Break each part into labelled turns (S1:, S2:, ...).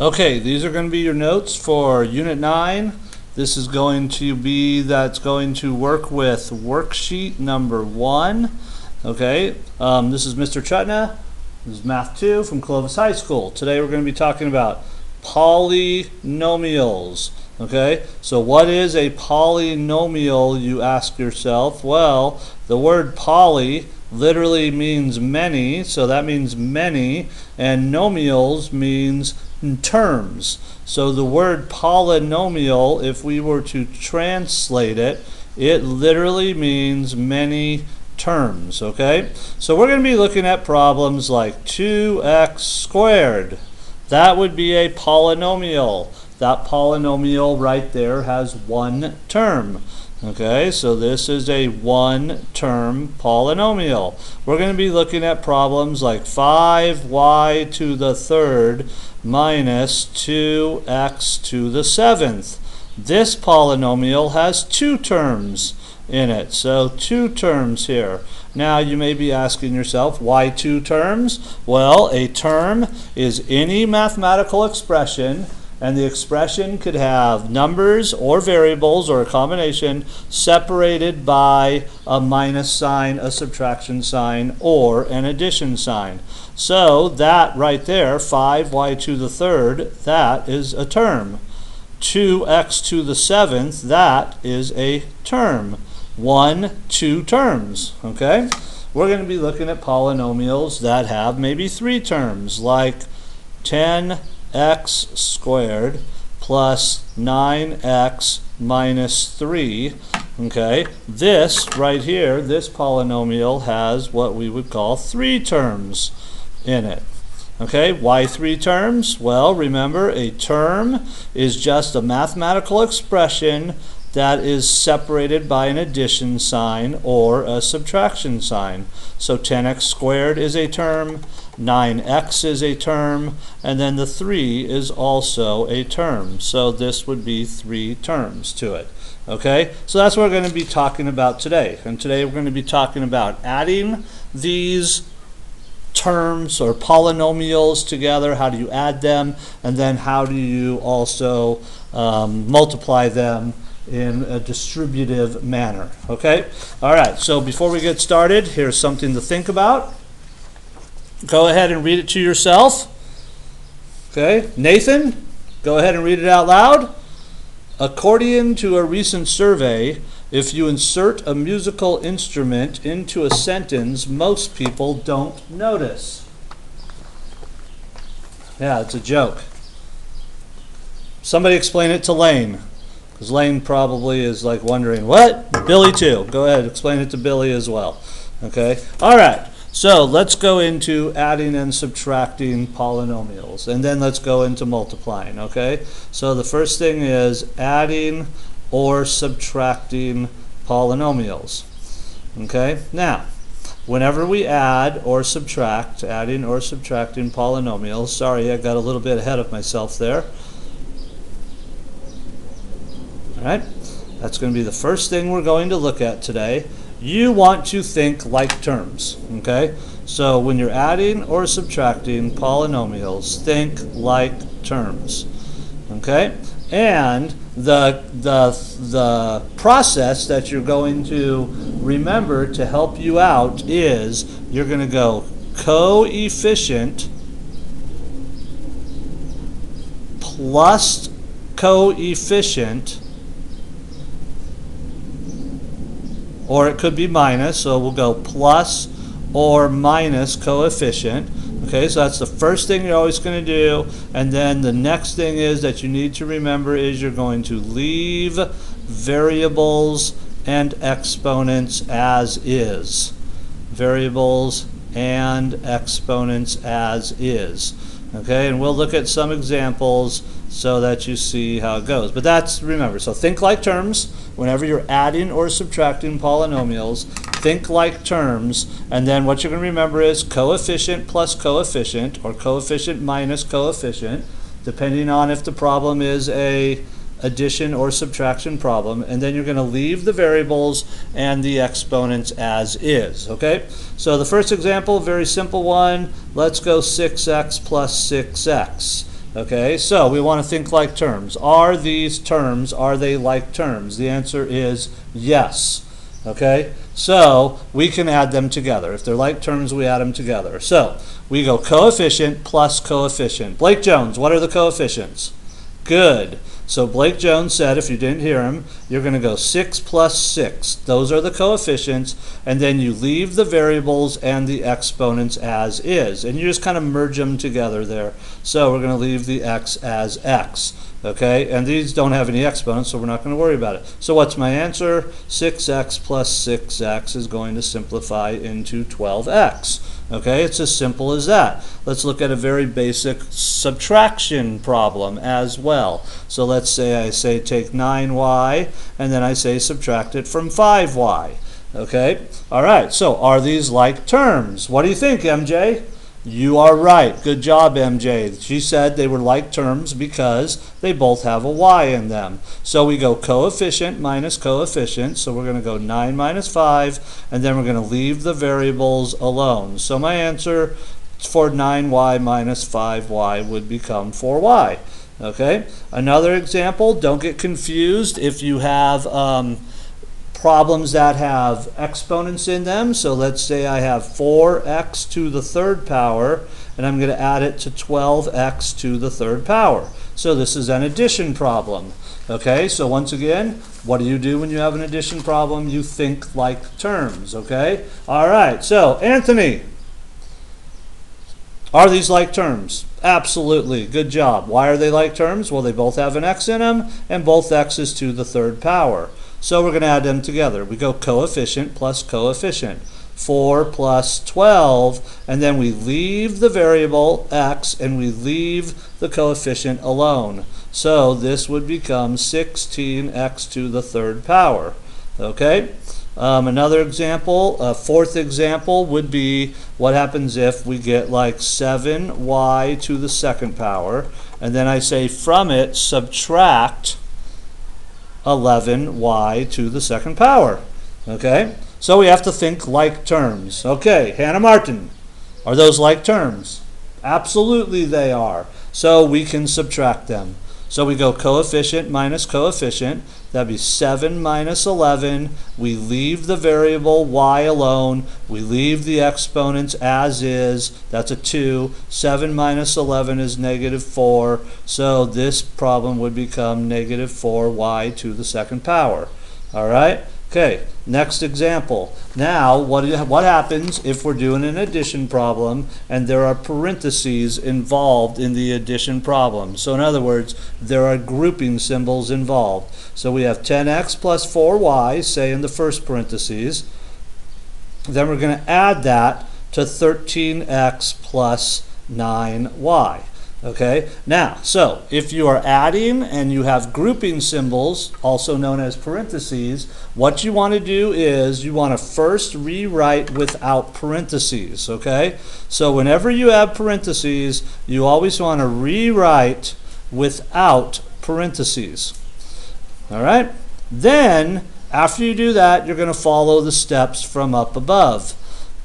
S1: Okay, these are going to be your notes for Unit 9. This is going to be, that's going to work with worksheet number 1. Okay, this is Mr. Trutna. This is Math 2 from Clovis High School. Today we're going to be talking about polynomials. Okay, so what is a polynomial, you ask yourself? Well, the word poly literally means many, so that means many, and nomials means terms. So the word polynomial, if we were to translate it, it literally means many terms. Okay, so we're going to be looking at problems like 2x squared. That would be a polynomial. That polynomial right there has one term. Okay, so this is a one-term polynomial. We're going to be looking at problems like 5y to the third minus 2x to the seventh. This polynomial has two terms in it, so two terms here. Now you may be asking yourself, why two terms? Well, a term is any mathematical expression, and the expression could have numbers or variables or a combination separated by a minus sign, a subtraction sign, or an addition sign. So that right there, 5y to the third, that is a term. 2x to the seventh, that is a term. Two terms. Okay? We're going to be looking at polynomials that have maybe three terms, like 10x squared plus 9x minus 3. Okay, this right here, this polynomial has what we would call three terms in it. Okay, why three terms? Well, remember, a term is just a mathematical expression that is separated by an addition sign or a subtraction sign. So 10x squared is a term, 9x is a term, and then the 3 is also a term. So this would be three terms to it. Okay, so that's what we're going to be talking about today. And today we're going to be talking about adding these terms or polynomials together. How do you add them? And then how do you also multiply them in a distributive manner. Okay? All right, so before we get started, here's something to think about. Go ahead and read it to yourself. Okay? Nathan, go ahead and read it out loud. According to a recent survey, if you insert a musical instrument into a sentence, most people don't notice. Yeah, it's a joke. Somebody explain it to Lane. Because Lane probably is like wondering, what? Billy too. Go ahead, explain it to Billy as well. Okay? All right. So let's go into adding and subtracting polynomials. And then let's go into multiplying. Okay? So the first thing is adding or subtracting polynomials. Okay? Now, whenever we add or subtract, adding or subtracting polynomials, sorry, I got a little bit ahead of myself there. Right? That's going to be the first thing we're going to look at today. You want to think like terms. Okay? So when you're adding or subtracting polynomials, think like terms. Okay? And the process that you're going to remember to help you out is you're going to go coefficient plus coefficient, or it could be minus, so we'll go plus or minus coefficient. Okay, so that's the first thing you're always going to do. And then the next thing is that you need to remember is you're going to leave variables and exponents as is. Variables and exponents as is. Okay, and we'll look at some examples so that you see how it goes. But that's, remember, so think like terms. Whenever you're adding or subtracting polynomials, think like terms, and then what you're going to remember is coefficient plus coefficient, or coefficient minus coefficient, depending on if the problem is a addition or subtraction problem, and then you're going to leave the variables and the exponents as is. Okay, so the first example, very simple one. Let's go 6x plus 6x. Okay, so we want to think like terms. Are these terms, are they like terms? The answer is yes. Okay, so we can add them together. If they're like terms, we add them together. So we go coefficient plus coefficient. Blake Jones, what are the coefficients? Good. So Blake Jones said, if you didn't hear him, you're going to go 6 plus 6. Those are the coefficients, and then you leave the variables and the exponents as is. And you just kind of merge them together there. So we're going to leave the x as x. Okay, and these don't have any exponents, so we're not going to worry about it. So what's my answer? 6x plus 6x is going to simplify into 12x. Okay, it's as simple as that. Let's look at a very basic subtraction problem as well. So let's say I say take 9y, and then I say subtract it from 5y. Okay, all right, so are these like terms? What do you think, MJ? You are right. Good job, MJ. She said they were like terms because they both have a y in them. So we go coefficient minus coefficient. So we're going to go 9 minus 5, and then we're going to leave the variables alone. So my answer for 9y minus 5y would become 4y. Okay? Another example, don't get confused if you have problems that have exponents in them. So let's say I have 4x to the third power, and I'm going to add it to 12x to the third power. So this is an addition problem. Okay, so once again, what do you do when you have an addition problem? You think like terms. Okay, all right, so Anthony, are these like terms? Absolutely, good job. Why are they like terms? Well, they both have an x in them, and both x's to the third power. So we're going to add them together. We go coefficient plus coefficient. 4 plus 12, and then we leave the variable x and we leave the coefficient alone. So this would become 16x to the third power. Okay? Another example, a fourth example would be what happens if we get like 7y to the second power, and then I say from it subtract 11y to the second power. Okay? So we have to think like terms. Okay, Hannah Martin, are those like terms? Absolutely they are. So we can subtract them. So we go coefficient minus coefficient. That'd be 7 minus 11. We leave the variable y alone. We leave the exponents as is. That's a 2. 7 minus 11 is negative 4. So this problem would become negative 4y to the second power. All right? Okay, next example. Now, what happens if we're doing an addition problem and there are parentheses involved in the addition problem? So in other words, there are grouping symbols involved. So we have 10x plus 4y, say in the first parentheses. Then we're going to add that to 13x plus 9y. Okay, now, so if you are adding and you have grouping symbols, also known as parentheses, what you want to do is you want to first rewrite without parentheses, okay? So whenever you have parentheses, you always want to rewrite without parentheses. All right? Then, after you do that, you're going to follow the steps from up above.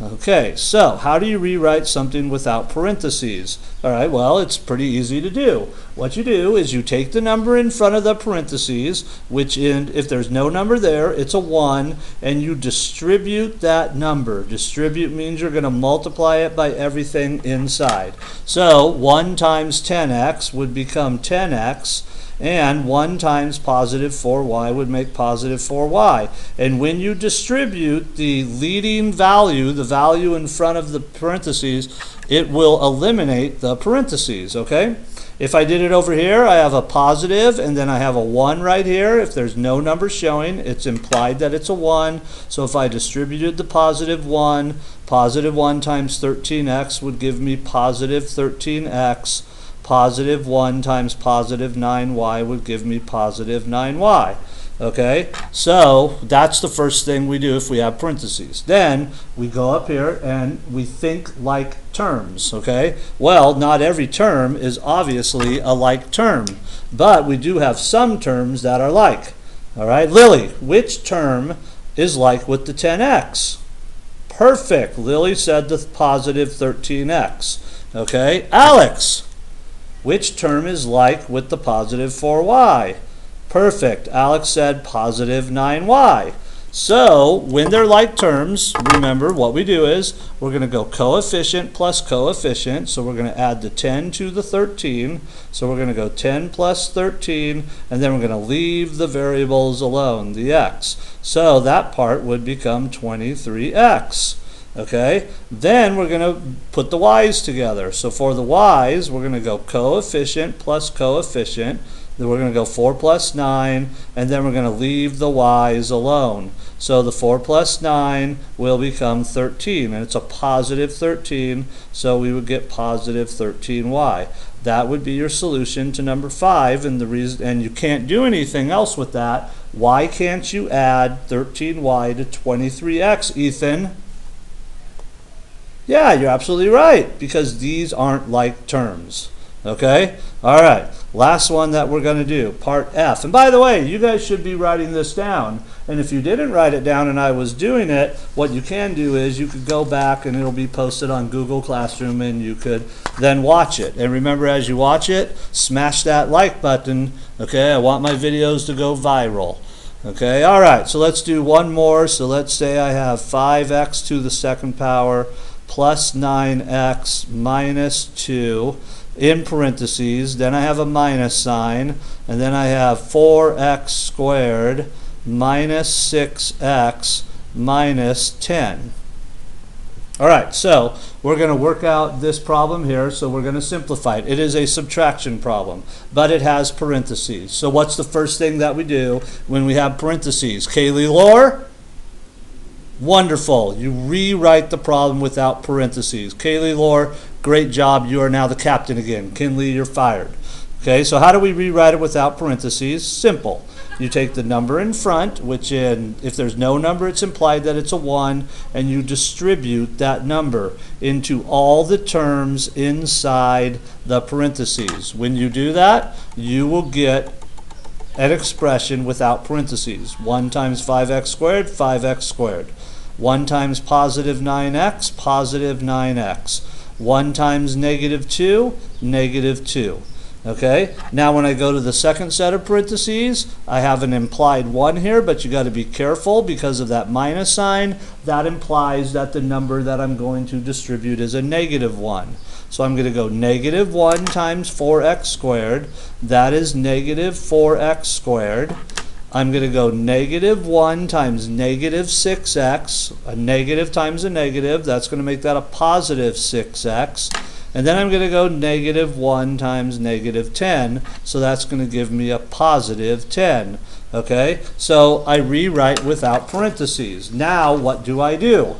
S1: Okay, so how do you rewrite something without parentheses? All right, well, it's pretty easy to do. What you do is you take the number in front of the parentheses, which if there's no number there, it's a 1, and you distribute that number. Distribute means you're going to multiply it by everything inside. So 1 times 10x would become 10x, and 1 times positive 4y would make positive 4y. And when you distribute the leading value, the value in front of the parentheses, it will eliminate the parentheses, okay? If I did it over here, I have a positive, and then I have a 1 right here. If there's no number showing, it's implied that it's a 1. So if I distributed the positive 1 times 13x would give me positive 13x. Positive 1 times positive 9y would give me positive 9y. Okay, so that's the first thing we do if we have parentheses. Then we go up here and we think like terms. Okay, well, not every term is obviously a like term, but we do have some terms that are like. All right, Lily, which term is like with the 10x? Perfect. Lily said the positive 13x. Okay, Alex, Which term is like with the positive 4y? Perfect. Alex said positive 9y. So when they're like terms, remember what we do is we're going to go coefficient plus coefficient. So we're going to add the 10 to the 13. So we're going to go 10 plus 13, and then we're going to leave the variables alone, the x. So that part would become 23x. Okay, then we're going to put the y's together. So for the y's, we're going to go coefficient plus coefficient. Then we're going to go 4 plus 9, and then we're going to leave the y's alone. So the 4 plus 9 will become 13, and it's a positive 13, so we would get positive 13y. That would be your solution to number 5, and the reason, and you can't do anything else with that. Why can't you add 13y to 23x, Ethan? Yeah, you're absolutely right, because these aren't like terms. Okay? All right. Last one that we're going to do, part F. And by the way, you guys should be writing this down. And if you didn't write it down and I was doing it, what you can do is you could go back and it'll be posted on Google Classroom and you could then watch it. And remember, as you watch it, smash that like button. Okay? I want my videos to go viral. Okay? All right. So let's do one more. So let's say I have 5x to the second power plus 9x minus 2 in parentheses. Then I have a minus sign, and then I have 4x squared minus 6x minus 10. All right, so we're going to work out this problem here, so we're going to simplify it. It is a subtraction problem, but it has parentheses. So what's the first thing that we do when we have parentheses? Kaylee Lore? Wonderful. You rewrite the problem without parentheses. Kaylee Lore, great job. You are now the captain again. Kinley, you're fired. Okay, so how do we rewrite it without parentheses? Simple. You take the number in front, which if there's no number, it's implied that it's a 1, and you distribute that number into all the terms inside the parentheses. When you do that, you will get an expression without parentheses. 1 times 5x squared, 5x squared. 1 times positive 9x, positive 9x. 1 times negative 2, negative 2. Okay, now when I go to the second set of parentheses, I have an implied 1 here, but you got to be careful because of that minus sign. That implies that the number that I'm going to distribute is a negative 1. So I'm going to go negative 1 times 4x squared. That is negative 4x squared. I'm going to go negative 1 times negative 6x. A negative times a negative. That's going to make that a positive 6x. And then I'm going to go negative 1 times negative 10. So that's going to give me a positive 10. Okay? So I rewrite without parentheses. Now what do I do?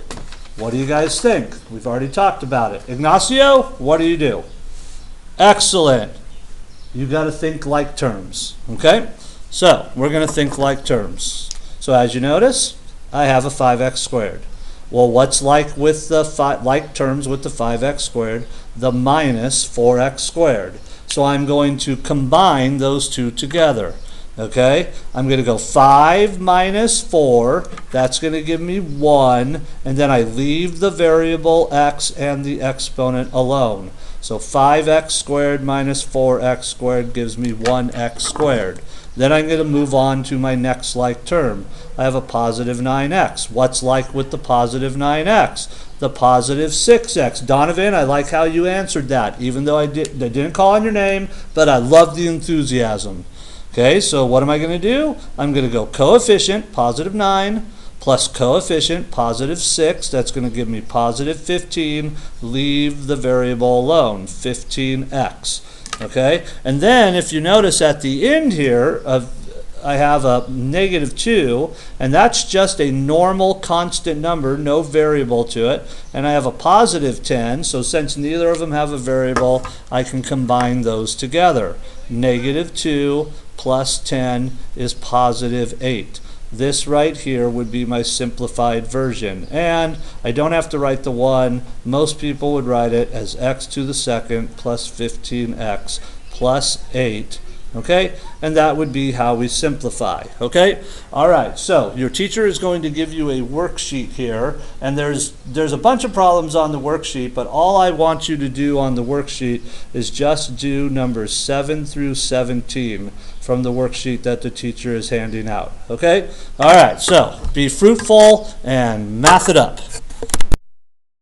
S1: What do you guys think? We've already talked about it. Ignacio, what do you do? Excellent. You got to think like terms. Okay? So we're going to think like terms. So as you notice, I have a 5x squared. Well, what's like with the like terms with the 5x squared? The minus 4x squared. So I'm going to combine those two together. Okay, I'm going to go 5 minus 4, that's going to give me 1, and then I leave the variable x and the exponent alone. So 5x squared minus 4x squared gives me 1x squared. Then I'm going to move on to my next like term. I have a positive 9x. What's like with the positive 9x? The positive 6x. Donovan, I like how you answered that, even though I didn't call on your name, but I love the enthusiasm. Okay, so what am I going to do? I'm going to go coefficient, positive 9, plus coefficient, positive 6. That's going to give me positive 15. Leave the variable alone, 15x. Okay, and then if you notice at the end here, I have a negative 2, and that's just a normal constant number, no variable to it. And I have a positive 10, so since neither of them have a variable, I can combine those together. Negative 2 plus 10 is positive 8. This right here would be my simplified version. And I don't have to write the 1. Most people would write it as x to the second plus 15x plus 8. Okay, and that would be how we simplify. Okay, all right, so your teacher is going to give you a worksheet here, and there's a bunch of problems on the worksheet, but all I want you to do on the worksheet is just do numbers 7 through 17 from the worksheet that the teacher is handing out. Okay, all right, so be fruitful and math it up.